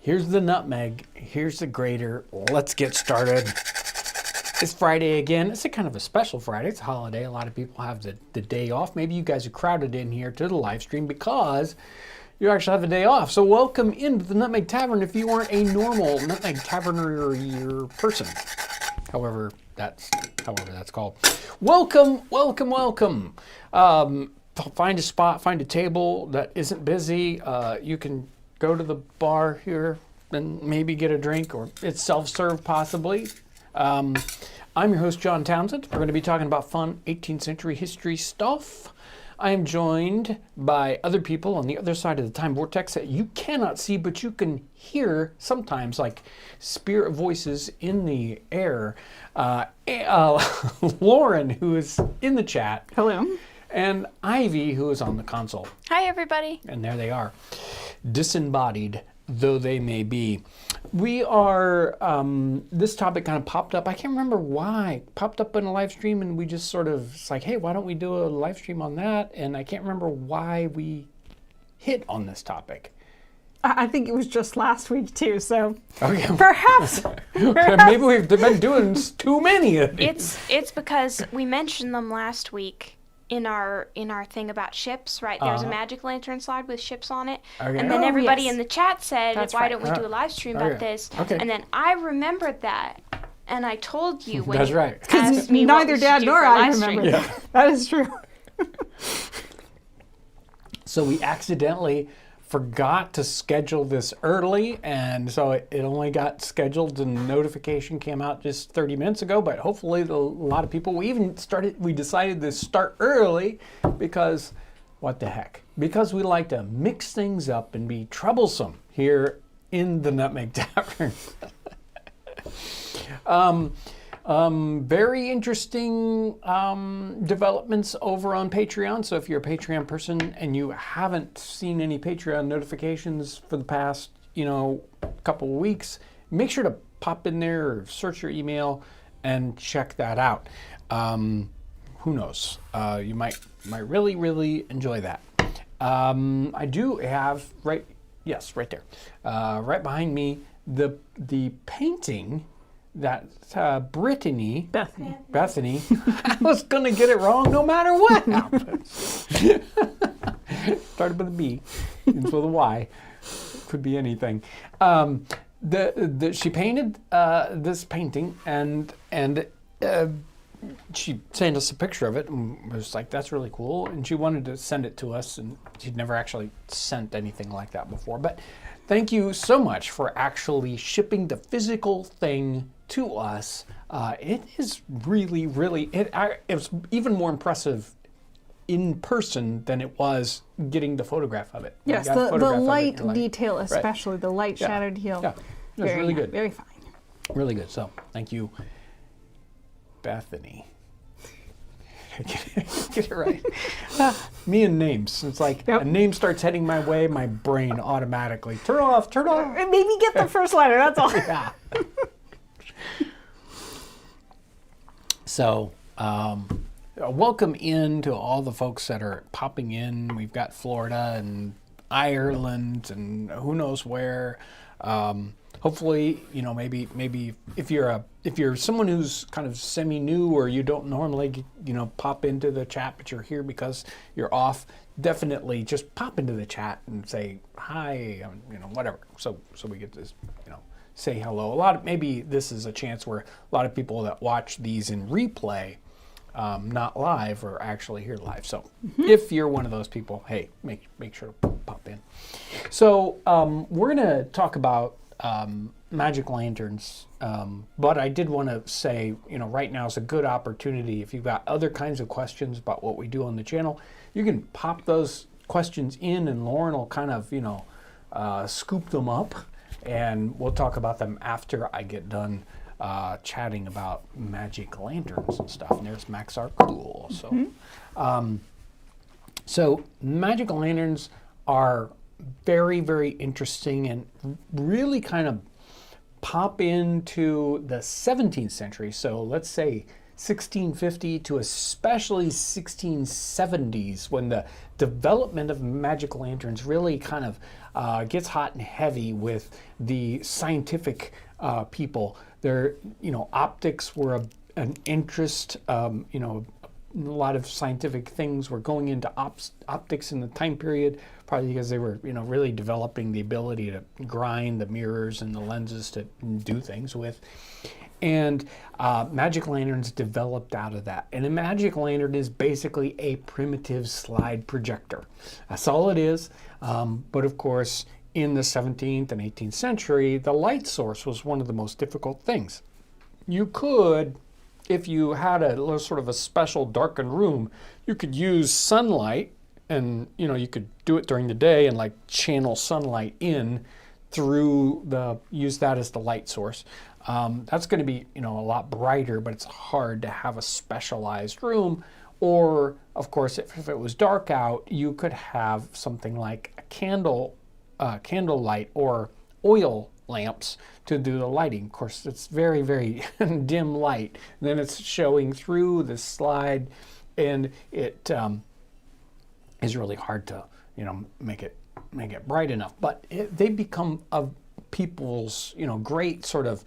Here's the nutmeg. Here's the grater. Let's get started. It's Friday again. It's a kind of a special Friday. It's a holiday. A lot of people have the day off. Maybe you guys are crowded in here to the live stream because you actually have a day off. So welcome into the Nutmeg Tavern if you aren't a normal Nutmeg Taverner person. However that's called. Welcome. Find a spot, find a table that isn't busy. You can go to the bar here and maybe get a drink, or it's self-serve possibly. I'm your host, John Townsend. We're going to be talking about fun 18th century history stuff. I am joined by other people on the other side of the time vortex that you cannot see, but you can hear sometimes, like spirit voices in the air. Lauren, who is in the chat. Hello. And Ivy, who is on the console. Hi, everybody. And there they are, disembodied though they may be. We are, this topic kind of popped up. I can't remember why. Popped up in a live stream and we just sort of, it's like, hey, why don't we do a live stream on that? And I can't remember why we hit on this topic. I think it was just last week too, so okay. Perhaps. Maybe we've been doing too many of these. It's because we mentioned them last week in our thing about ships, right? There was a magic lantern slide with ships on it. Okay. And then everybody in the chat said, That's why right. don't we do a live stream about this? Okay. And then I remembered that, and I told you when That's you right. asked me neither what we Dad should do nor for a I live remember stream. that. That is true. So we accidentally forgot to schedule this early, and so it only got scheduled and notification came out just 30 minutes ago, but hopefully a lot of people, we decided to start early because, what the heck? Because we like to mix things up and be troublesome here in the Nutmeg Tavern. Very interesting developments over on Patreon. So if you're a Patreon person and you haven't seen any Patreon notifications for the past, couple of weeks, make sure to pop in there or search your email and check that out. Who knows? You might really, really enjoy that. I do have right there, right behind me, the painting that Bethany. I was going to get it wrong no matter what happens. Started with a B, ends with a Y. Could be anything. She painted this painting and she sent us a picture of it and was like, that's really cool. And she wanted to send it to us, and she'd never actually sent anything like that before. But thank you so much for actually shipping the physical thing to us. It is really, it was even more impressive in person than it was getting the photograph of it. Yes, the light detail, especially the light shadow detail. Yeah, it was really good. Very fine. Really good. So thank you, Bethany. Get it right. Me and names. It's like a name starts heading my way, my brain automatically. Turn off. Maybe get the first letter, that's all. Yeah. So, welcome in to all the folks that are popping in. We've got Florida and Ireland and who knows where. Hopefully, maybe if you're someone who's kind of semi-new or you don't normally, pop into the chat, but you're here because you're off, definitely just pop into the chat and say hi, whatever. So we get to, say hello. Maybe this is a chance where a lot of people that watch these in replay, not live, are actually here live. So if you're one of those people, hey, make sure to pop in. So we're gonna talk about magic lanterns, but I did want to say, right now is a good opportunity. If you've got other kinds of questions about what we do on the channel, you can pop those questions in, and Lauren will kind of, scoop them up, and we'll talk about them after I get done chatting about magic lanterns and stuff. And there's Max are cool. So magic lanterns are very, very interesting and really kind of pop into the 17th century. So let's say 1650 to especially 1670s, when the development of magic lanterns really kind of gets hot and heavy with the scientific people. Their, optics were an interest. A lot of scientific things were going into optics in the time period, probably because they were, really developing the ability to grind the mirrors and the lenses to do things with. And magic lanterns developed out of that. And a magic lantern is basically a primitive slide projector. That's all it is. But of course, in the 17th and 18th century, the light source was one of the most difficult things. You could, if you had a little sort of a special darkened room, you could use sunlight, and you could do it during the day and like channel sunlight in through use that as the light source. That's going to be a lot brighter, but it's hard to have a specialized room. Or of course, if it was dark out, you could have something like a candle light or oil lamps to do the lighting. Of course, it's very, very dim light. And then it's showing through the slide, and it is really hard to make it bright enough. But they become people's great sort of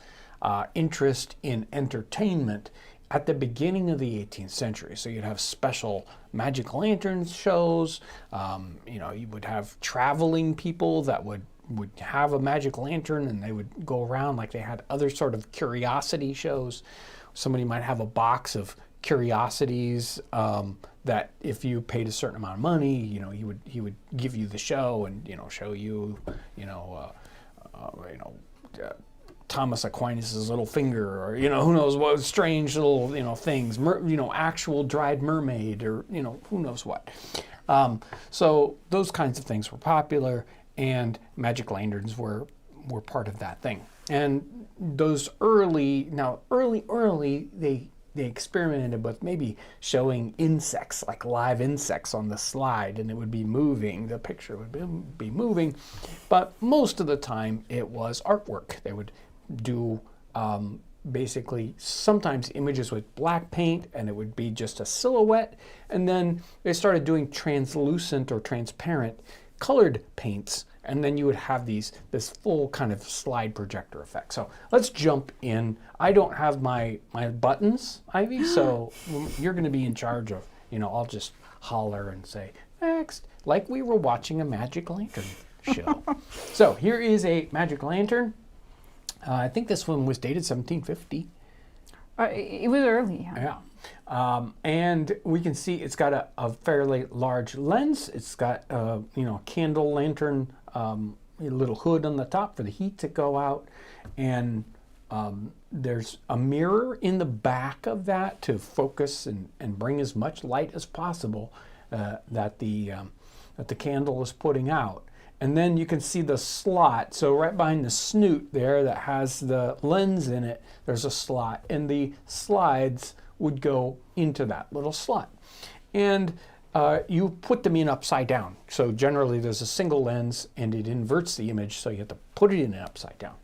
interest in entertainment at the beginning of the 18th century. So you'd have special magic lantern shows. You would have traveling people that would have a magic lantern, and they would go around like they had other sort of curiosity shows. Somebody might have a box of curiosities that if you paid a certain amount of money, he would give you the show and show you Thomas Aquinas' little finger, or who knows what strange little things, actual dried mermaid, or who knows what. So those kinds of things were popular, and magic lanterns were part of that thing. And those early, they experimented with maybe showing insects, like live insects on the slide, and it would be moving, the picture would be moving, but most of the time it was artwork. They would do basically sometimes images with black paint, and it would be just a silhouette, and then they started doing translucent or transparent colored paints, and then you would have this full kind of slide projector effect. So let's jump in. I don't have my buttons, Ivy, so you're going to be in charge of, I'll just holler and say, next, like we were watching a magic lantern show. So here is a magic lantern. I think this one was dated 1750. It was early. Yeah. And we can see it's got a fairly large lens. It's got a candle lantern, a little hood on the top for the heat to go out, and there's a mirror in the back of that to focus and bring as much light as possible that the candle is putting out. And then you can see the slot. So right behind the snoot there that has the lens in it, there's a slot, and the slides would go into that little slot. And you put them in upside down. So generally there's a single lens, and it inverts the image, so you have to put it in upside down.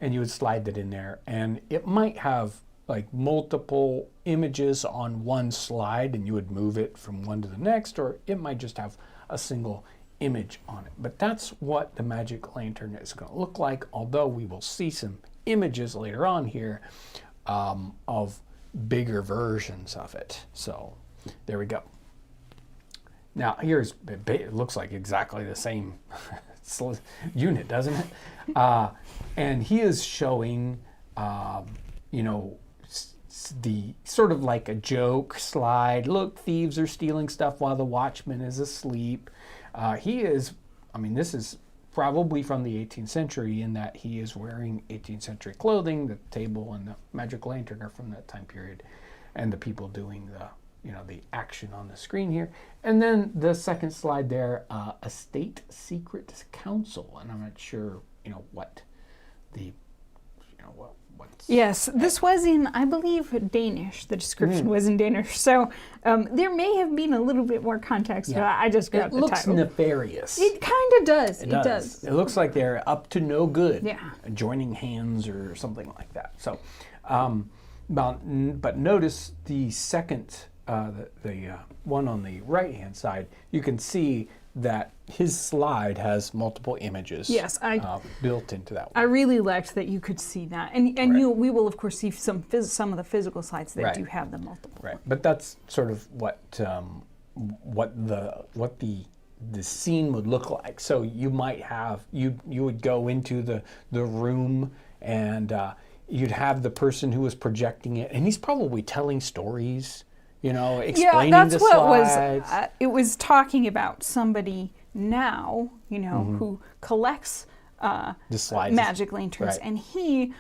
And you would slide that in there, and it might have like multiple images on one slide, and you would move it from one to the next, or it might just have a single image on it. But that's what the magic lantern is going to look like, although we will see some images later on here of bigger versions of it. So there we go. Now it looks like exactly the same unit, doesn't it? And he is showing the sort of like a joke slide. Look, thieves are stealing stuff while the watchman is asleep. This is probably from the 18th century, in that he is wearing 18th century clothing. The table and the magic lantern are from that time period, and the people doing the action on the screen here. And then the second slide there, a state secret council, and I'm not sure what the what's. Yes, this was in, I believe, Danish. The description was in Danish, so there may have been a little bit more context. Yeah. But I just grabbed the title. It looks nefarious. It kind of does. It does. It looks like they're up to no good. Yeah. Joining hands or something like that. So But notice the second, the one on the right-hand side, you can see that his slide has multiple images Yes, built into that I one. really liked that you could see that, and we will of course see some of the physical slides that Right. do have the multiple. Right, but that's sort of what the scene would look like. So you might have you would go into the room and you'd have the person who was projecting it, and he's probably telling stories, explaining that's the what slides. was. It was talking about somebody now, who collects The slides. magic lanterns, Right. and he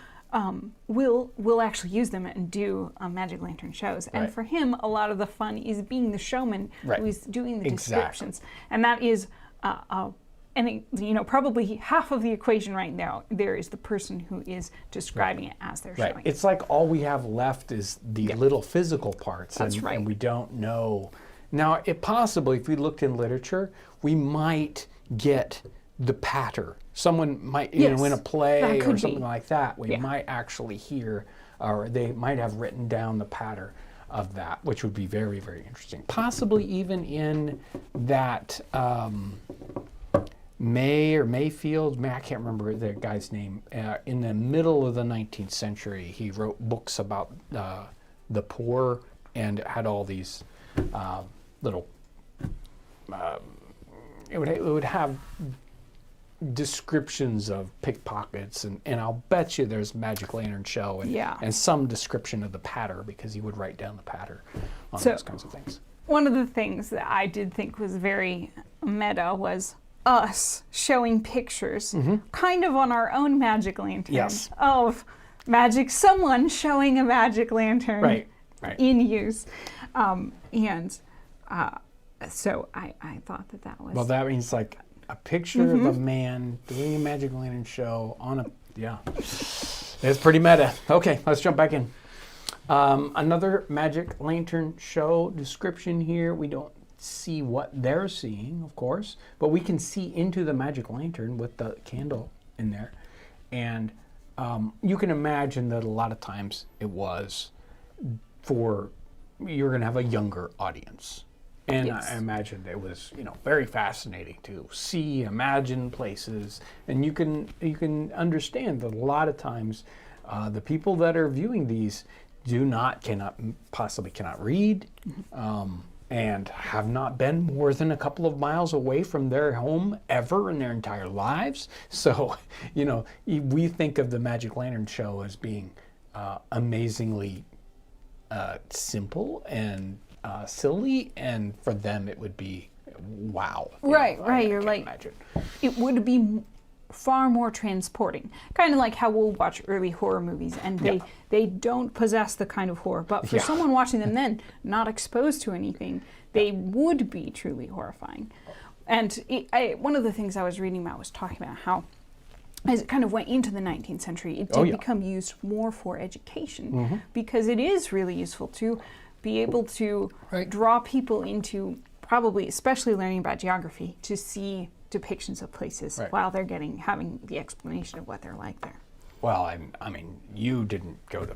will actually use them and do magic lantern shows. And Right. for him, a lot of the fun is being the showman Right. who is doing the Exactly. descriptions, and that is. Probably half of the equation right now. There is the person who is describing it as they're Right. showing. It's like all we have left is the little physical parts. That's and, right. And we don't know. Now, possibly, if we looked in literature, we might get the patter. Someone might, Yes, in a play that or could something be. like that, we Yeah. might actually hear, or they might have written down the patter of that, which would be very, very interesting. Possibly even in that Mayfield, I can't remember the guy's name. In the middle of the 19th century, he wrote books about the poor and had all these little. It would have descriptions of pickpockets, and I'll bet you there's Magic Lantern show and some description of the patter, because he would write down the patter on So- those kinds of things. One of the things that I did think was very meta was us showing pictures, kind of on our own magic lantern, Yes. of someone showing a magic lantern Right. in use. So I thought that was... Well, that means like a picture of a man doing a Magic Lantern show on a, it's pretty meta. Okay, let's jump back in. Another Magic Lantern show description here. We don't see what they're seeing, of course, but we can see into the Magic Lantern with the candle in there. And you can imagine that a lot of times it was you're going to have a younger audience. And Yes. I imagine it was, very fascinating to see, imagine places, and you can understand that a lot of times the people that are viewing these cannot read, and have not been more than a couple of miles away from their home ever in their entire lives. So, we think of the Magic Lantern show as being amazingly simple and silly, and for them it would be wow. Right. I You're can't like, imagine. it would be far more transporting. Kind of like how we'll watch early horror movies, and they don't possess the kind of horror. But for someone watching them then, not exposed to anything, they would be truly horrifying. And one of the things I was reading about was talking about how, as it kind of went into the 19th century, it did become used more for education, because it is really useful to be able to draw people into, probably especially learning about geography, to see depictions of places while they're having the explanation of what they're like there. Well, I mean, you didn't go to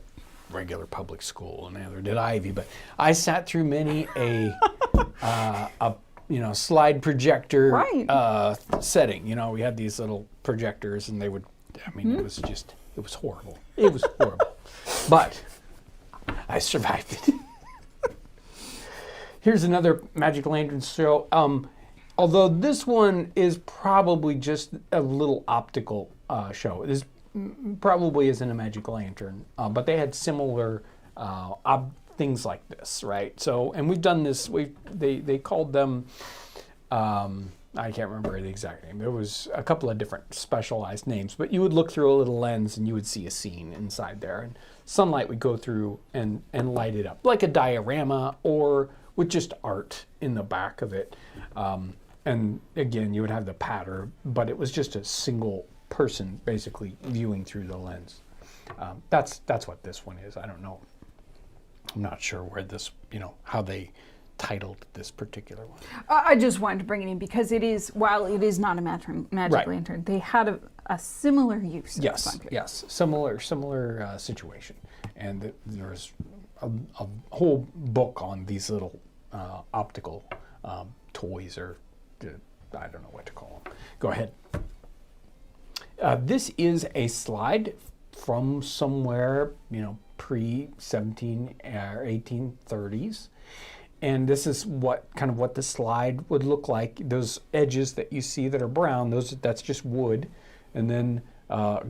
regular public school, and neither did Ivy, but I sat through many a slide projector setting. We had these little projectors, and they would. I mean, it was horrible. It was horrible, but I survived it. Here's another Magic Lantern show. Although this one is probably just a little optical show. This probably isn't a Magic Lantern, but they had similar things like this, right? So, and we've done this. They called them. I can't remember the exact name. There was a couple of different specialized names, but you would look through a little lens and you would see a scene inside there, and sunlight would go through and light it up like a diorama, or with just art in the back of it. And again, you would have the patter, but it was just a single person basically viewing through the lens. That's what this one is. I don't know. I'm not sure where this, how they titled this particular one. I just wanted to bring it in because it is, while it is not a magic lantern, they had a similar use. Yes, similar situation. And there's a whole book on these little optical toys, or I don't know what to call them. Go ahead. This is a slide from somewhere, pre-17 or 1830s. And this is what the slide would look like. Those edges that you see that are brown, that's just wood. And then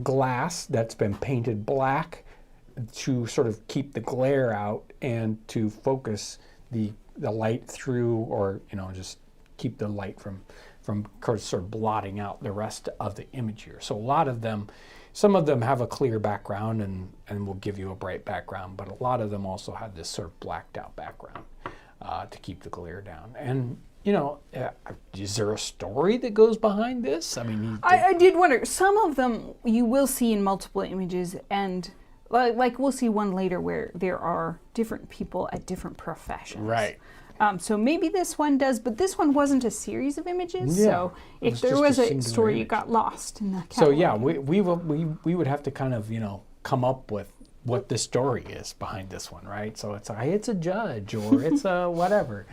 glass that's been painted black to sort of keep the glare out and to focus the light through, or just keep the light from sort of blotting out the rest of the image here. So a lot of them, some of them have a clear background and will give you a bright background, but a lot of them also have this sort of blacked out background to keep the glare down. And is there a story that goes behind this? I mean, I did wonder. Some of them you will see in multiple images, and like we'll see one later where there are different people at different professions. Right. So maybe this one does, but this one wasn't a series of images. Yeah, So if there was a story, image. it got lost in the catalog. So yeah, we would have to kind of come up with what the story is behind this one, right? So it's a judge, or it's a whatever,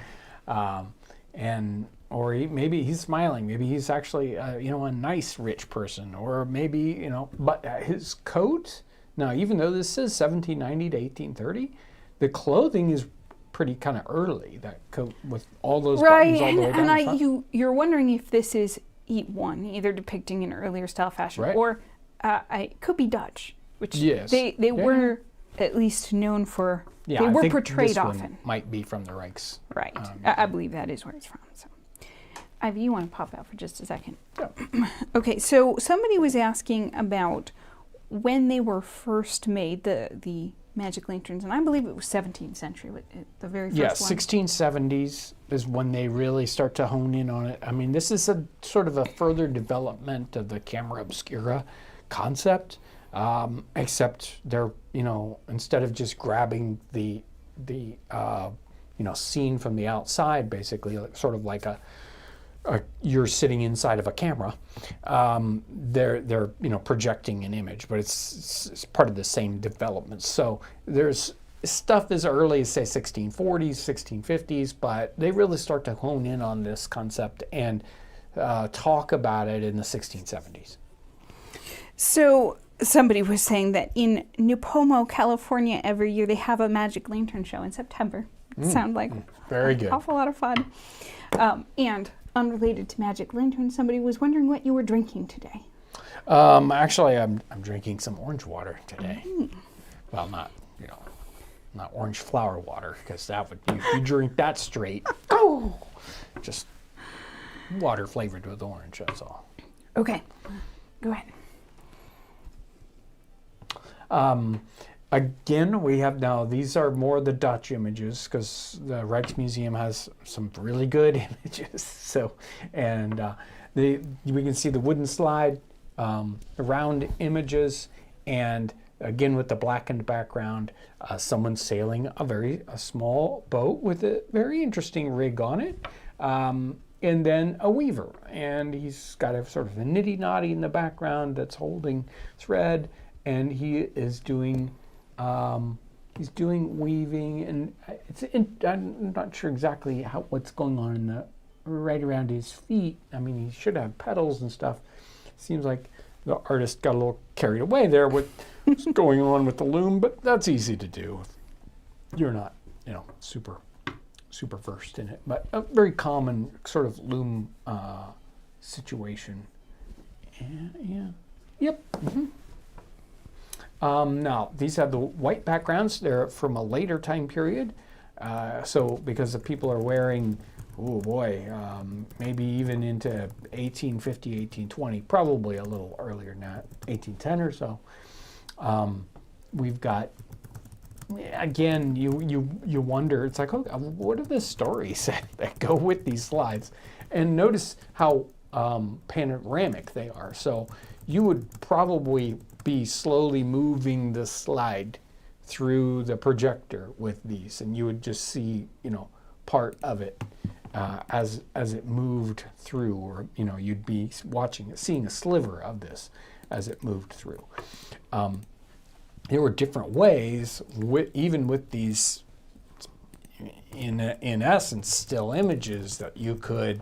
maybe he's smiling, maybe he's actually a nice rich person, or maybe but his coat. Now, even though this says 1790 to 1830, the clothing is pretty kind of early. That coat with all those buttons all the way down the front. You're wondering if this is either depicting an earlier style fashion, Right. or it could be Dutch, which Yes. they were at least known for. Yeah, they I were think portrayed this one often. might be from the Reichs. Right. I believe that is where it's from. So, Ivy, you want to pop out for just a second? Yeah. Okay, so somebody was asking about when they were first made, the magic lanterns, and I believe it was 17th century, the very first Yeah, one. 1670s is when they really start to hone in on it. I mean, this is a sort of a further development of the camera obscura concept, except they're, instead of just grabbing the scene from the outside, basically, sort of like you're sitting inside of a camera. They're projecting an image, but it's part of the same development. So there's stuff as early as say 1640s, 1650s, but they really start to hone in on this concept and talk about it in the 1670s. So somebody was saying that in New Pomo, California, every year they have a magic lantern show in September. Sound like very good. An awful lot of fun. And unrelated to magic lanterns, somebody was wondering what you were drinking today. Actually, I'm drinking some orange water today. Well, not orange flower water, because that would you drink that straight. Just water flavored with orange. That's all. Okay, go ahead. Again, we have now, these are more the Dutch images, because the Rijksmuseum has some really good images. So, and we can see the wooden slide, round images, and again with the blackened background, someone sailing a small boat with a very interesting rig on it, and then a weaver, and he's got a sort of a nitty-knotty in the background that's holding thread, and he is doing weaving, and I'm not sure exactly what's going on right around his feet. I mean, he should have pedals and stuff. Seems like the artist got a little carried away there with what's going on with the loom, but that's easy to do if you're not, super versed in it. But a very common sort of loom situation. Yeah. Yep. Mm-hmm. Now, these have the white backgrounds. They're from a later time period. So because the people are wearing, maybe even into 1850, 1820, probably a little earlier than that, 1810 or so. We've got, again, you wonder, it's like, what are the stories that go with these slides? And notice how panoramic they are. So you would probably be slowly moving the slide through the projector with these, and you would just see, part of it as it moved through, or you'd be seeing a sliver of this as it moved through. there were different ways, even with these, in essence, still images, that you could,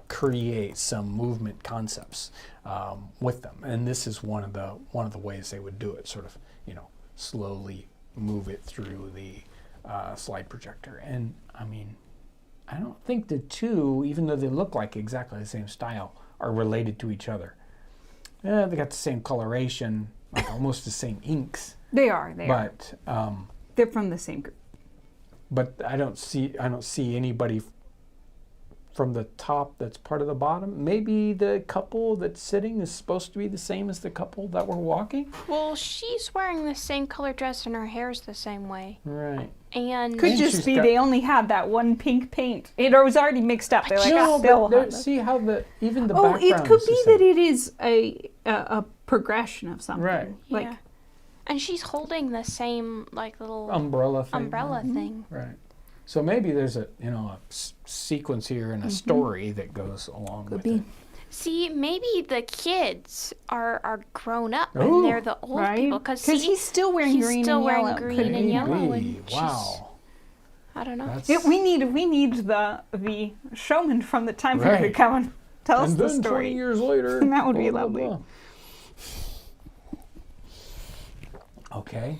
create some movement concepts with them. And this is one of the ways they would do it. Sort of, slowly move it through the slide projector. And I mean, I don't think the two, even though they look like exactly the same style, are related to each other. Yeah, they got the same coloration, like almost the same inks. They are. But they're from the same group. But I don't see anybody from the top that's part of the bottom. Maybe the couple that's sitting is supposed to be the same as the couple that were walking. Well, she's wearing the same color dress and her hair's the same way. Right. And Could just be they only had that one pink paint. It was already mixed up. They're like, see how even the oh, background. it could is be the that same. it is a progression of something. Right. Like, yeah. And she's holding the same little umbrella thing. Umbrella thing. Right. So maybe there's a sequence here and a story that goes along with it. See, maybe the kids are grown up Ooh, and they're the old people because he's still wearing green and yellow. Green and yellow. And wow. I don't know. We need the showman from the time period to come and tell us the story. 20 years later. That would be lovely. Okay.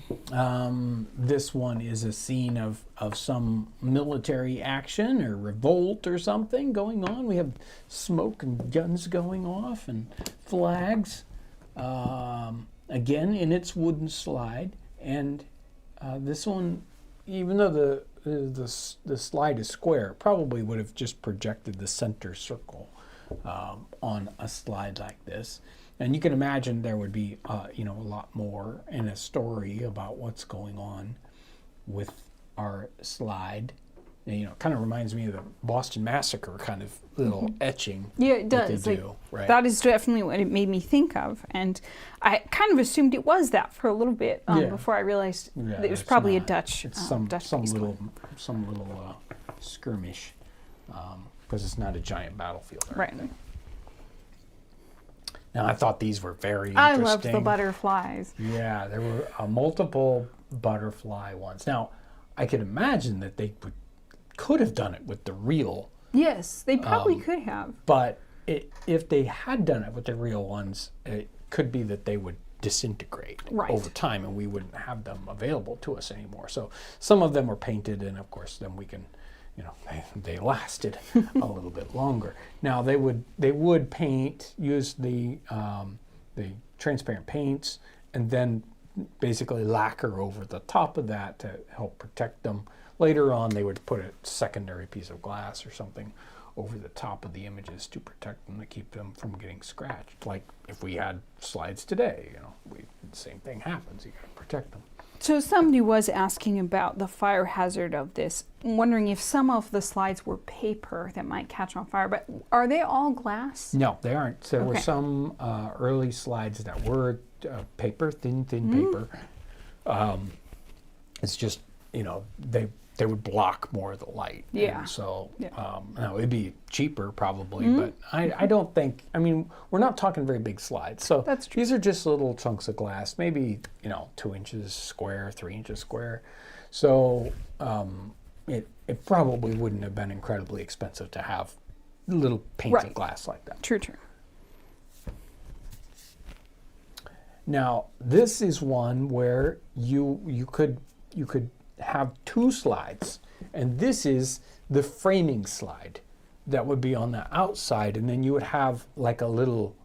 This one is a scene of some military action or revolt or something going on. We have smoke and guns going off and flags. Again, in its wooden slide. And this one, even though the slide is square, probably would have just projected the center circle on a slide like this. And you can imagine there would be, a lot more in a story about what's going on with our slide. And, it kind of reminds me of the Boston Massacre kind of little etching. Yeah, it does. Right? That is definitely what it made me think of. And I kind of assumed it was that for a little bit before I realized that it was probably a Dutch. It's some little skirmish because it's not a giant battlefield or anything. Now, I thought these were very interesting. I loved the butterflies. Yeah, there were multiple butterfly ones. Now, I could imagine that they could have done it with the real. Yes, they probably could have. But if they had done it with the real ones, it could be that they would disintegrate over time and we wouldn't have them available to us anymore. So some of them were painted, and of course then we can, they lasted a little bit longer. Now they would use the transparent paints and then basically lacquer over the top of that to help protect them. Later on, they would put a secondary piece of glass or something over the top of the images to protect them, to keep them from getting scratched. Like if we had slides today, the same thing happens. You got to protect them. So somebody was asking about the fire hazard of this. I'm wondering if some of the slides were paper that might catch on fire, but are they all glass? No, they aren't. There were some early slides that were paper, thin paper. It's just, they would block more of the light. Yeah. And so, now it'd be cheaper probably, but I don't think, we're not talking very big slides. So that's true. These are just little chunks of glass, maybe, 2 inches square, 3 inches square. So it probably wouldn't have been incredibly expensive to have little paints of glass like that. True. Now, this is one where you could have 2 slides, and this is the framing slide that would be on the outside, and then you would have like a little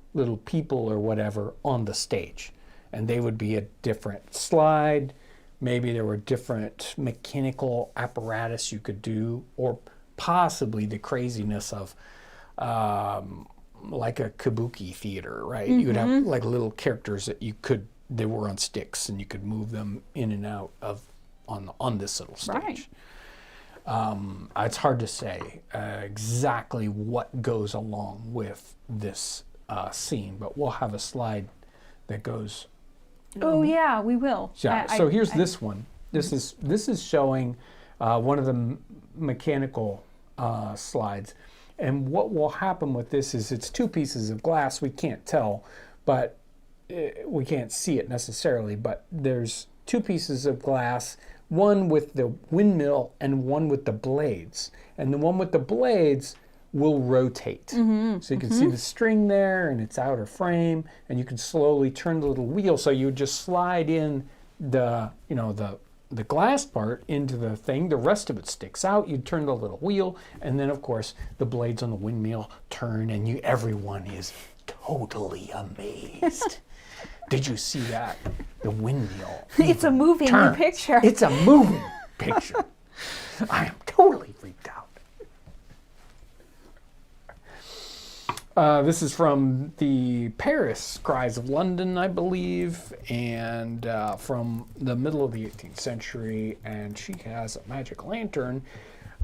people or whatever on the stage, and they would be a different slide. Maybe there were different mechanical apparatus you could do, or possibly the craziness of like a kabuki theater, right? You would have like little characters that they were on sticks, and you could move them in and out of on this little stage. It's hard to say exactly what goes along with this scene, but we'll have a slide that goes. Oh yeah, we will. Yeah. So here's this one. This is showing one of the mechanical slides, and what will happen with this is it's 2 pieces of glass. We can't tell, but we can't see it necessarily, but there's two pieces of glass, one with the windmill and one with the blades. And the one with the blades will rotate. So you can see the string there and its outer frame, and you can slowly turn the little wheel. So you would just slide in the glass part into the thing. The rest of it sticks out. You turn the little wheel, and then of course the blades on the windmill turn, and everyone is totally amazed. Did you see that? The windmill. It's a moving turns. picture. It's a moving picture. I am totally freaked out. This is from the Paris Cries of London, I believe, and from the middle of the 18th century. And she has a magic lantern,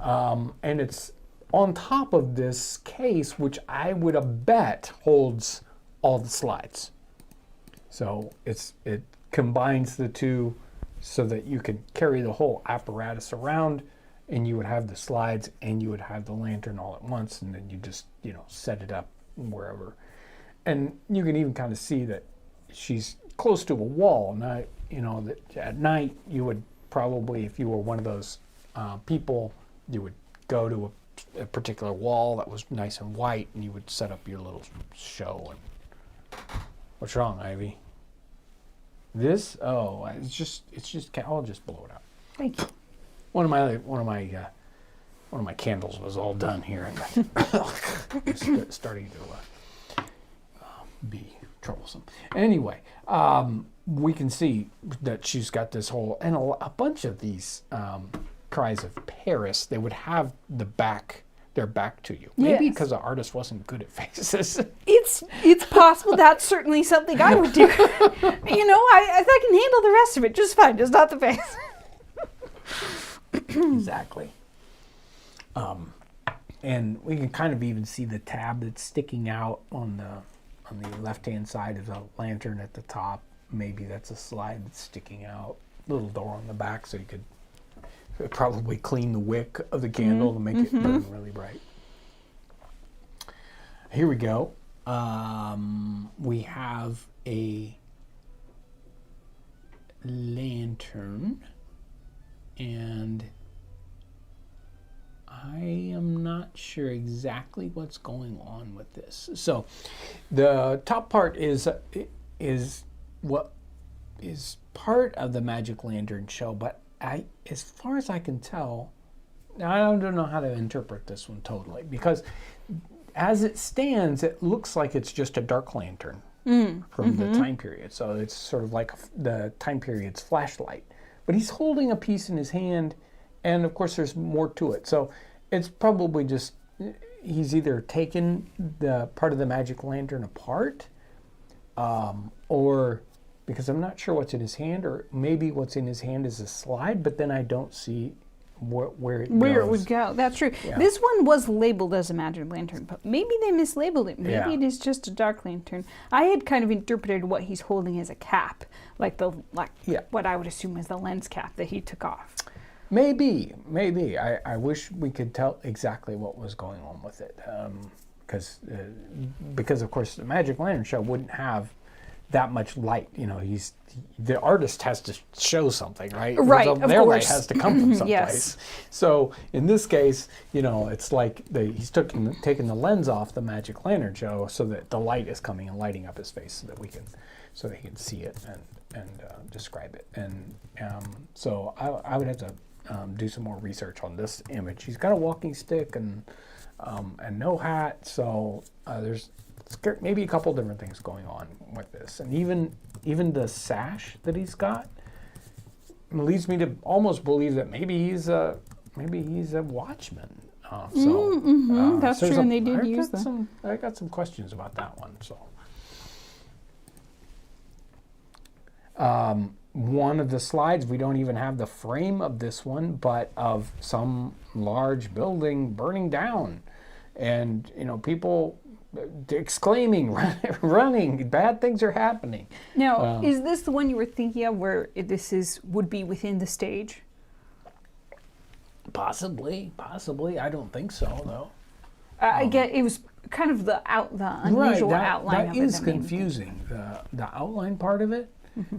and it's on top of this case, which I would have bet holds all the slides. So it combines the two so that you can carry the whole apparatus around, and you would have the slides and you would have the lantern all at once, and then you just set it up wherever. And you can even kind of see that she's close to a wall. Now, that at night you would probably, if you were one of those people, you would go to a particular wall that was nice and white, and you would set up your little show. And what's wrong, Ivy? This? Oh, it's just. I'll just blow it out. Thank you. One of my candles was all done here, and it's starting to be troublesome. Anyway, we can see that she's got this whole, and a bunch of these Cries of Paris, they would have their back to you. Maybe Yes. because the artist wasn't good at faces. It's possible. That's certainly something I would do. I can handle the rest of it just fine, just not the face. Exactly. And we can kind of even see the tab that's sticking out on the left-hand side of the lantern at the top. Maybe that's a slide that's sticking out. Little door on the back, so you could probably clean the wick of the candle to make it burn really bright. Here we go. We have a lantern, and I am not sure exactly what's going on with this. So the top part is what is part of the Magic Lantern show, but as far as I can tell, I don't know how to interpret this one totally, because as it stands, it looks like it's just a dark lantern from the time period. So it's sort of like the time period's flashlight. But he's holding a piece in his hand, and of course there's more to it. So it's probably just, he's either taken the part of the magic lantern apart, or, because I'm not sure what's in his hand, or maybe what's in his hand is a slide, but then I don't see where it would go. That's true. Yeah. This one was labeled as a magic lantern, but maybe they mislabeled it. Maybe Yeah. it is just a dark lantern. I had kind of interpreted what he's holding as a cap, like what I would assume is the lens cap that he took off. Maybe. I wish we could tell exactly what was going on with it, because of course the Magic Lantern show wouldn't have that much light. The artist has to show something, right? Right, So of their light course. has to come from someplace. Yes. So in this case, it's like he's taking the lens off the Magic Lantern show, so that the light is coming and lighting up his face, so that he can see it and describe it. And so I would have to do some more research on this image. He's got a walking stick and no hat, so there's maybe a couple different things going on with this. And even the sash that he's got leads me to almost believe that maybe he's a watchman. That's true, and they did use them. I got some questions about that one. So one of the slides, we don't even have the frame of this one, but of some large building burning down, and people exclaiming, running, bad things are happening. Now, is this the one you were thinking of, where would be within the stage? Possibly. I don't think so, though. I get it was kind of the unusual outline of it. That is that made me think. confusing, the outline part of it,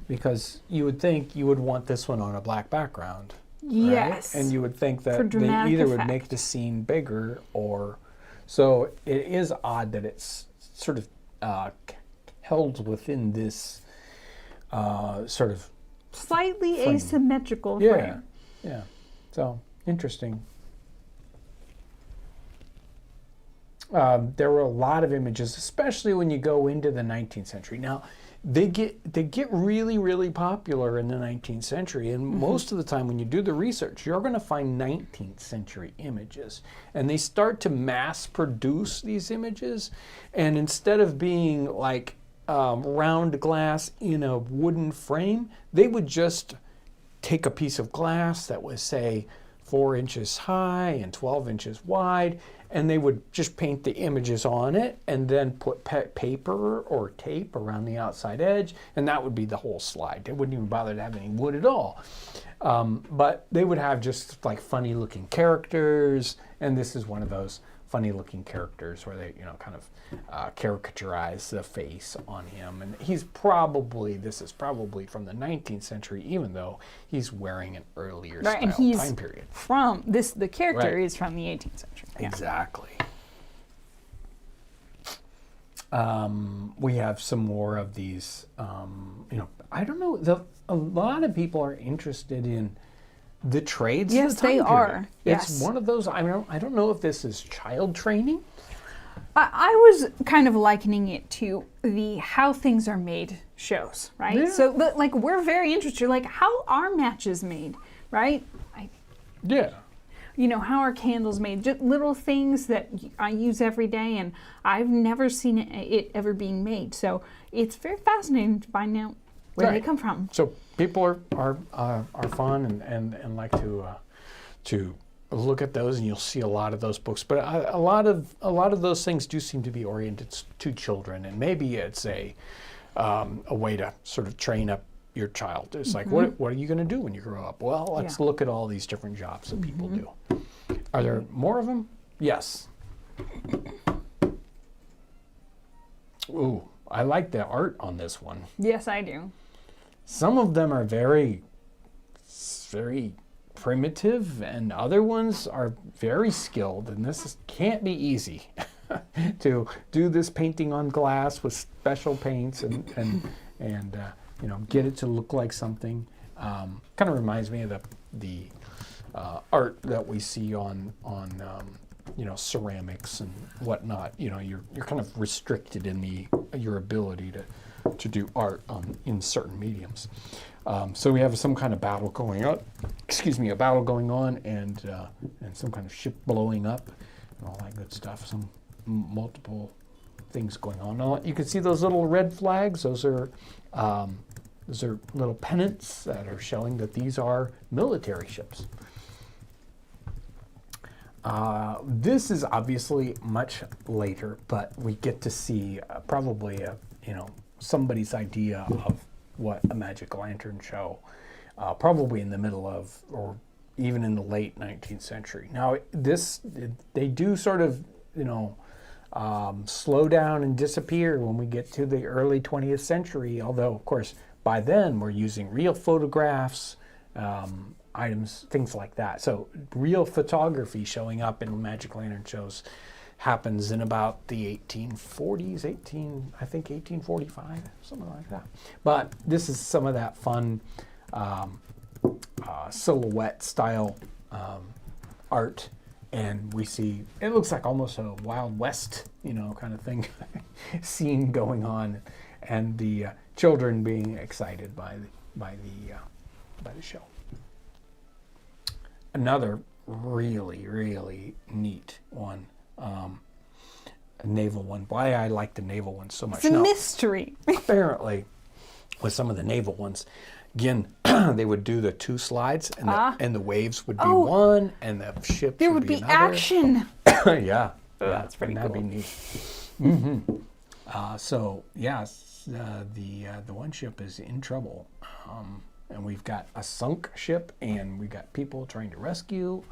because you would think you would want this one on a black background. Yes. Right? And you would think For that they dramatic either would effect. make the scene bigger or... So it is odd that it's sort of held within this sort of... Slightly frame. asymmetrical Yeah, frame. yeah. So, interesting. There were a lot of images, especially when you go into the 19th century. Now, they get really, really popular in the 19th century, and most of the time when you do the research, you're going to find 19th century images. And they start to mass produce these images, and instead of being like round glass in a wooden frame, they would just take a piece of glass that was, say, 4 inches high and 12 inches wide, and they would just paint the images on it and then put paper or tape around the outside edge, and that would be the whole slide. They wouldn't even bother to have any wood at all. But they would have just like funny looking characters, and this is one of those funny looking characters where they, kind of caricaturize the face on him. And this is probably from the 19th century, even though he's wearing an earlier Right, style and he's time period. from this. The character Right. is from the 18th century. Yeah. Exactly. We have some more of these. I don't know. A lot of people are interested in the trades. Yes, of the time they period. are. It's Yes. one of those. I don't know if this is child training. I was kind of likening it to the how things are made shows, right? Yeah. So, we're very interested. Like, how are matches made, right? Yeah. How are candles made? Just little things that I use every day, and I've never seen it ever being made. So it's very fascinating to find out where they Right. come from. So people are fun and like to look at those, and you'll see a lot of those books. But a lot of those things do seem to be oriented to children, and maybe it's a way to sort of train up your child. It's like, what are you going to do when you grow up? Well, let's look at all these different jobs that people do. Are there more of them? Yes. Ooh, I like the art on this one. Yes, I do. Some of them are very, very primitive, and other ones are very skilled, and can't be easy to do this painting on glass with special paints and get it to look like something. Kind of reminds me of the art that we see on ceramics and whatnot. You're kind of restricted in your ability to do art in certain mediums. So we have some kind of battle going on. A battle going on, and some kind of ship blowing up, and all that good stuff. Some multiple things going on. Now, you can see those little red flags. Those are little pennants that are showing that these are military ships. This is obviously much later, but we get to see probably somebody's idea of what a magic lantern show, probably in the middle of, or even in the late 19th century. Now, they do sort of, slow down and disappear when we get to the early 20th century, although, of course, by then we're using real photographs, items, things like that. So real photography showing up in magic lantern shows happens in about the 1840s, 1845, something like that. But this is some of that fun silhouette style art, and we see, it looks like almost a Wild West, kind of thing, scene going on, and the children being excited by the show. Another really, really neat one. A naval one. Why I like the naval ones so much. It's a mystery. Apparently, with some of the naval ones, again, they would do the two slides, and the waves would be one, and the ships There would would be another. action. Yeah, That's pretty that'd cool. be neat. Mm-hmm. So yes, the one ship is in trouble, and we've got a sunk ship, and we got people trying to rescue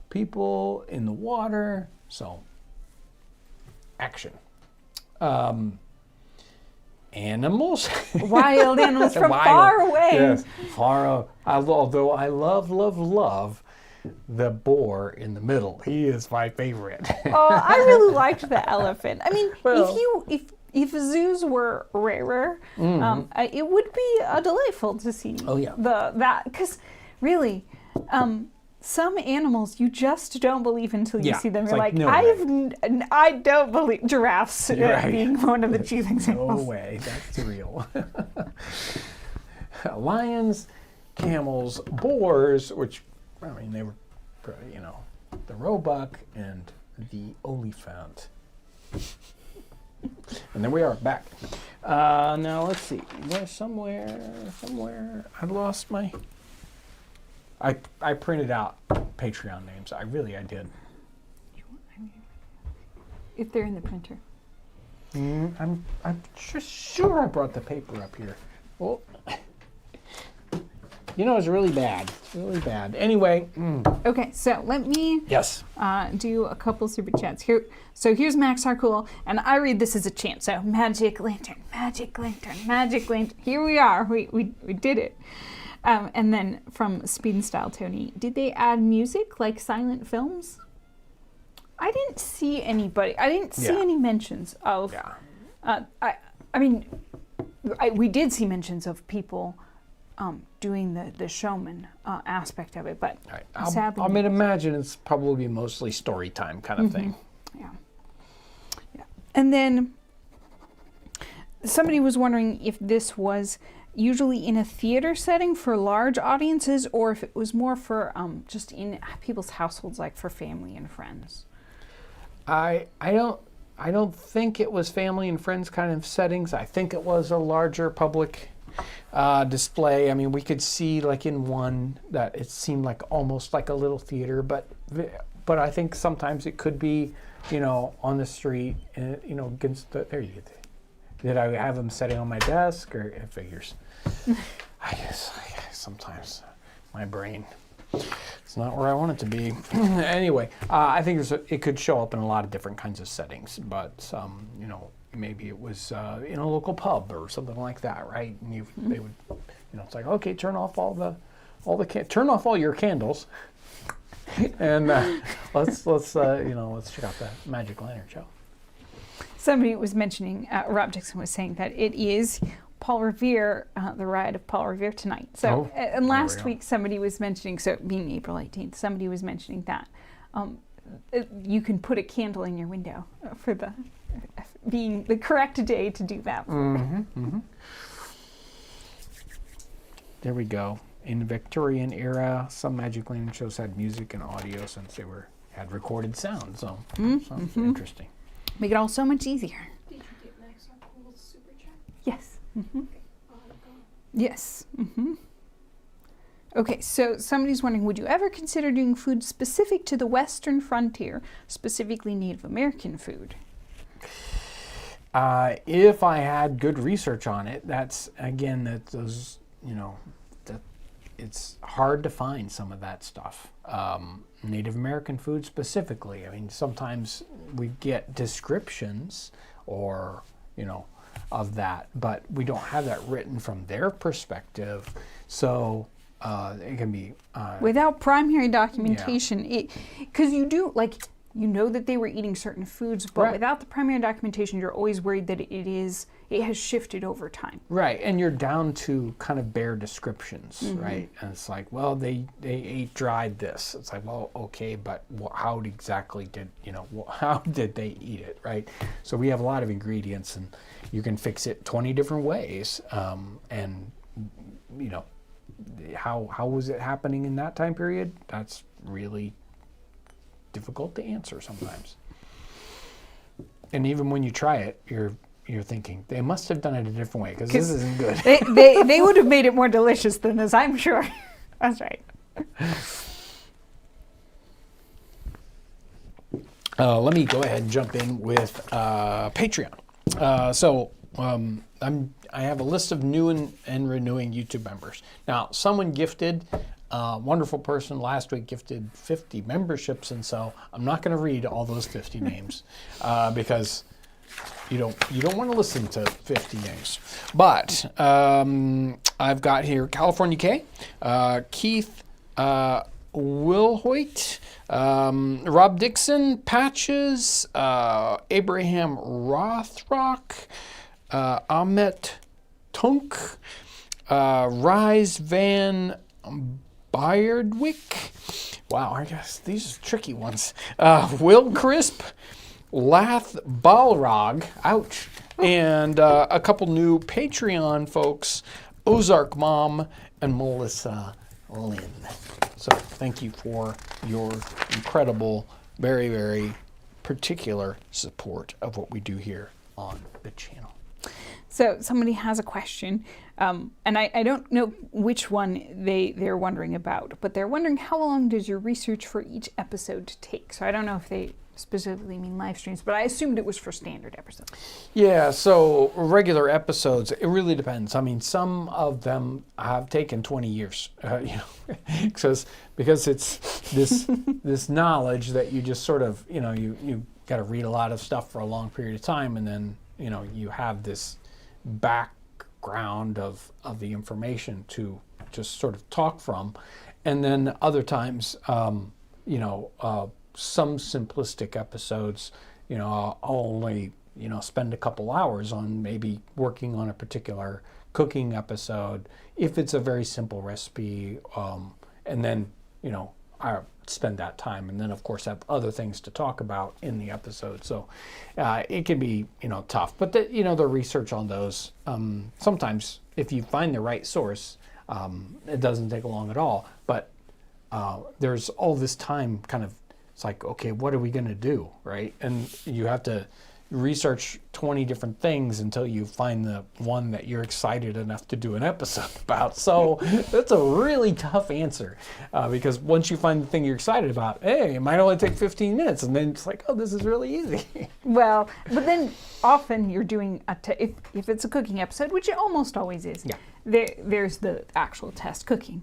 people in the water. So action. Animals. Wild animals from Wild. far away. Yes, far away. Although I love the boar in the middle. He is my favorite. Oh, I really liked the elephant. I mean, Well- if zoos were rarer, it would be delightful to see. Oh, yeah. That because really, some animals you just don't believe until you Yeah, see them. it's You're like, like, no I don't believe giraffes Right. being one of the chief No examples. way, that's real. Lions, camels, boars, which, I mean, they were, the roebuck and the oliphant. And there we are, back. Now, let's see. There's somewhere, I lost my... I printed out Patreon names. I did. If they're in the printer. I'm just sure I brought the paper up here. Well, it's really bad. It's really bad. Anyway. Okay, so let me Yes. do a couple super chats here. So here's Max Harcool, and I read this as a chant. So magic lantern, magic lantern, magic lantern. Here we are. We did it. And then from Speed and Style Tony, did they add music like silent films? I didn't see anybody. I didn't see any mentions of. Yeah. I mean, we did see mentions of people doing the showman aspect of it, but All right. sadly, I mean, imagine it's probably mostly story time kind of thing. yeah. And then somebody was wondering if this was usually in a theater setting for large audiences, or if it was more for just in people's households, like for family and friends. I don't think it was family and friends kind of settings. I think it was a larger public display. I mean, we could see like in one that it seemed like almost like a little theater, but I think sometimes it could be, on the street, against the, there you go. Did I have them sitting on my desk, or it figures? I guess sometimes my brain, it's not where I want it to be. Anyway, I think it could show up in a lot of different kinds of settings, but maybe it was in a local pub or something like that, right? And they would, it's like, okay, turn off turn off all your candles, and let's check out the Magic Lantern show. Somebody was mentioning, Rob Dixon was saying that it is Paul Revere, the ride of Paul Revere tonight. So, and last week somebody was mentioning, so being April 18th, somebody was mentioning that you can put a candle in your window for being the correct day to do that. There we go. In the Victorian era, some Magic Lantern shows had music and audio since they had recorded sound. So, sounds interesting. Make it all so much easier. Did you get Max Harcool's super chat? Yes. Okay. Yes. Okay, so somebody's wondering, would you ever consider doing food specific to the Western frontier, specifically Native American food? If I had good research on it, it's hard to find some of that stuff. Native American food specifically. I mean, sometimes we get descriptions or, of that, but we don't have that written from their perspective. So it can be... Without primary documentation, because you do, that they were eating certain foods, but Right. without the primary documentation, you're always worried that it has shifted over time. Right, and you're down to kind of bare descriptions, right? And it's like, well, they ate dried this. It's like, well, okay, but how exactly how did they eat it, right? So we have a lot of ingredients, and you can fix it 20 different ways. And how was it happening in that time period? That's really difficult to answer sometimes. And even when you try it, you're thinking they must have done it a different way because this isn't good. they would have made it more delicious than this, I'm sure. That's right. Let me go ahead and jump in with Patreon. I have a list of new and renewing YouTube members. Now, someone gifted, wonderful person last week gifted 50 memberships, and so I'm not going to read all those 50 names because you don't want to listen to 50 names. But I've got here California K, Keith Wilhoit, Rob Dixon, Patches, Abraham Rothrock, Ahmet Tunk, Rise Van Byardwick. Wow, I guess these are tricky ones. Will Crisp, Lath Balrog, ouch, and a couple new Patreon folks, Ozark Mom and Melissa Lynn. So thank you for your incredible, very, very particular support of what we do here on the channel. So somebody has a question, and I don't know which one they're wondering about, but they're wondering how long does your research for each episode take? So I don't know if they specifically mean live streams, but I assumed it was for standard episodes. Yeah, so regular episodes, it really depends. I mean, some of them have taken 20 years, because it's this knowledge that you just sort of, you got to read a lot of stuff for a long period of time, and then, you have this background of the information to just sort of talk from. And then other times, some simplistic episodes, I'll only, spend a couple hours on maybe working on a particular cooking episode if it's a very simple recipe, and then, I spend that time, and then of course have other things to talk about in the episode. So it can be, tough, but the research on those, sometimes if you find the right source, it doesn't take long at all, but there's all this time kind of, it's like, okay, what are we going to do, right? And you have to research 20 different things until you find the one that you're excited enough to do an episode about. So that's a really tough answer, because once you find the thing you're excited about, hey, it might only take 15 minutes, and then it's like, oh, this is really easy. Well, but then often you're doing if it's a cooking episode, which it almost always is. Yeah. There's the actual test cooking,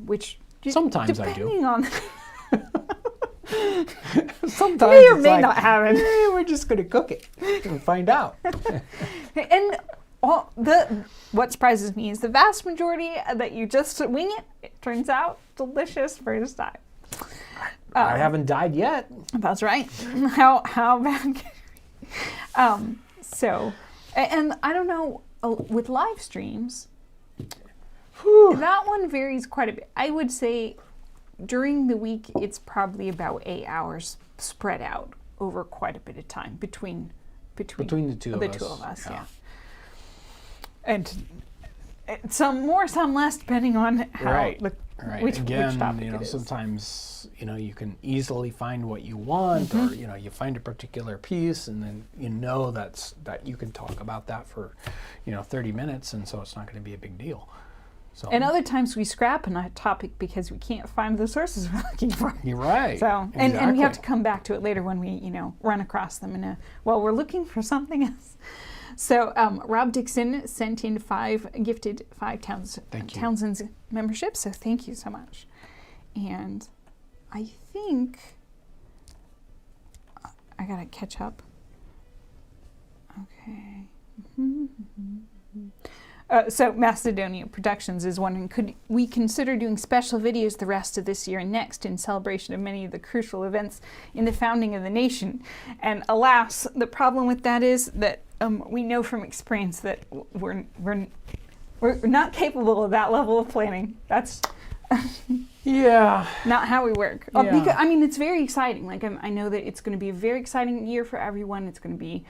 which sometimes I do. Depending on. Sometimes may or it's may like, not happen. Hey, we're just going to cook it and find out. And what surprises me is the vast majority that you just wing it. It turns out delicious first time. I haven't died yet. That's right. How bad? So, and I don't know with live streams. That one varies quite a bit. I would say. During the week, it's probably about 8 hours spread out over quite a bit of time between the two of us. Yeah. And some more, some less, depending on how which topic it is. Sometimes you can easily find what you want, or you find a particular piece, and then that you can talk about that for 30 minutes, and so it's not going to be a big deal. So. And other times we scrap a topic because we can't find the sources we're looking for. You're right. So, exactly. and we have to come back to it later when we, run across them we're looking for something else. So Rob Dixon sent in gifted 5 Townsend's memberships. So thank you so much. And I think I gotta catch up. Okay. So Macedonia Productions is wondering, could we consider doing special videos the rest of this year and next in celebration of many of the crucial events in the founding of the nation? And alas, the problem with that is that we know from experience that we're not capable of that level of planning. That's not how we work. Yeah. Because, it's very exciting. Like I know that it's going to be a very exciting year for everyone. There's going to be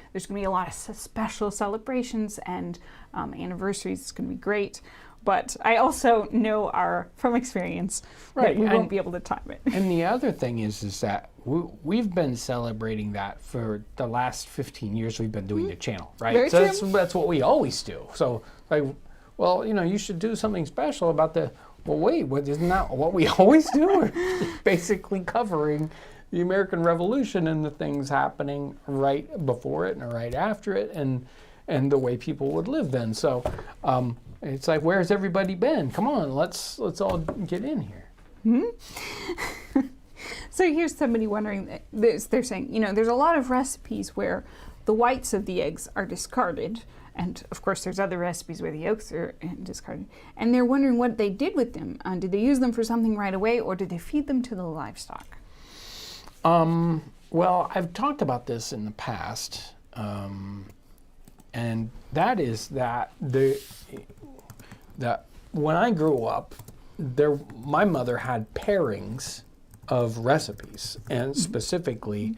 a lot of special celebrations and anniversaries. It's going to be great. But I also know from experience that we won't be able to time it. And the other thing is that we've been celebrating that for the last 15 years. We've been doing the channel, right? Very so true. that's what we always do. So you should do something special about the. Well, wait, isn't that what we always do? We're basically covering the American Revolution and the things happening right before it and right after it, and the way people would live then. So it's like, where's everybody been? Come on, let's all get in here. So here's somebody wondering, they're saying, there's a lot of recipes where the whites of the eggs are discarded. And of course, there's other recipes where the yolks are discarded. And they're wondering what they did with them. Did they use them for something right away, or did they feed them to the livestock? Well, I've talked about this in the past, and that is that when I grew up, my mother had pairings of recipes, and specifically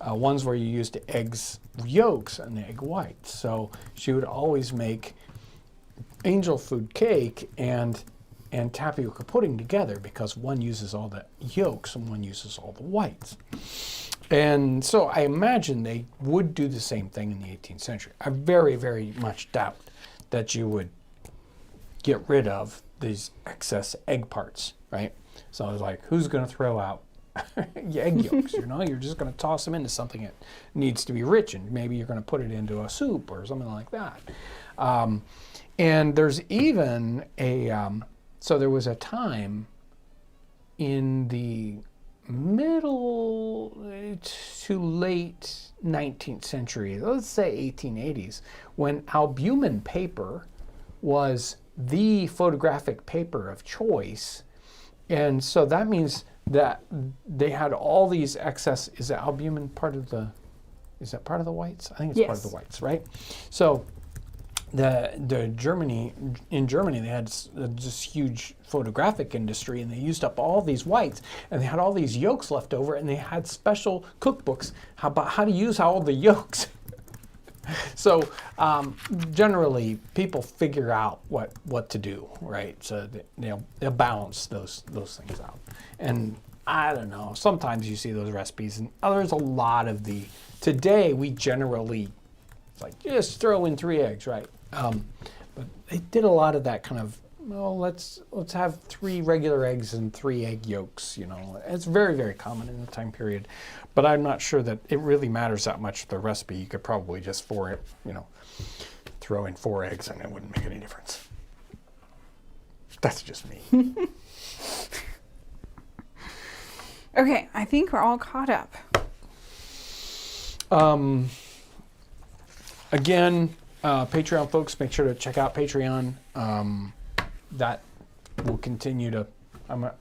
ones where you used eggs yolks and egg whites. So she would always make angel food cake and tapioca pudding together, because one uses all the yolks and one uses all the whites. And so I imagine they would do the same thing in the 18th century. I very, very much doubt that you would get rid of these excess egg parts, right? So I was like, who's going to throw out egg yolks? You're just going to toss them into something that needs to be rich, and maybe you're going to put it into a soup or something like that. And there's even so there was a time in the middle to late 19th century, let's say 1880s, when albumin paper was the photographic paper of choice. And so that means that they had all these excess. Is the albumin part of the, is that part of the whites? I think it's part of the whites, right? So in Germany, they had this huge photographic industry, and they used up all these whites, and they had all these yolks left over, and they had special cookbooks about how to use all the yolks. So generally, people figure out what to do, right? So they'll balance those things out. And I don't know, sometimes you see those recipes, and there's a lot of today we generally, it's like, just throw in 3 eggs, right? But they did a lot of that kind of, well, let's have 3 regular eggs and 3 egg yolks, It's very, very common in the time period. But I'm not sure that it really matters that much, the recipe. You could probably just throw in 4 eggs and it wouldn't make any difference. That's just me. Okay, I think we're all caught up. Again, Patreon folks, make sure to check out Patreon. That will continue to,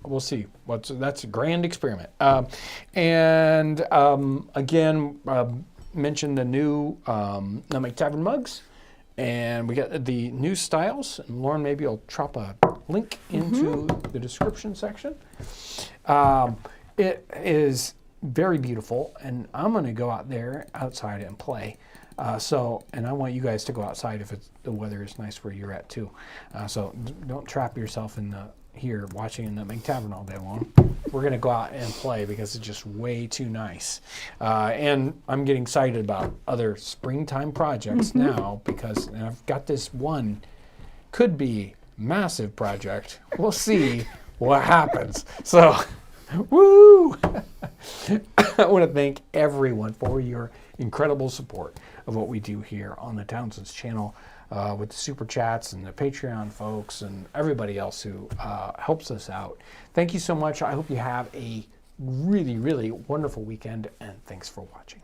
we'll see. That's a grand experiment. Again, mention the new Nutmeg Tavern mugs, and we got the new styles. And Lauren, maybe you'll drop a link into the description section. It is very beautiful, and I'm going to go outside and play. And I want you guys to go outside if the weather is nice where you're at too. So don't trap yourself here watching in the Nutmeg Tavern all day long. We're going to go out and play because it's just way too nice. And I'm getting excited about other springtime projects now, because I've got this one, could be massive project. We'll see what happens. So, woo! I want to thank everyone for your incredible support of what we do here on the Townsend's channel, with the super chats and the Patreon folks and everybody else who helps us out. Thank you so much. I hope you have a really, really wonderful weekend, and thanks for watching.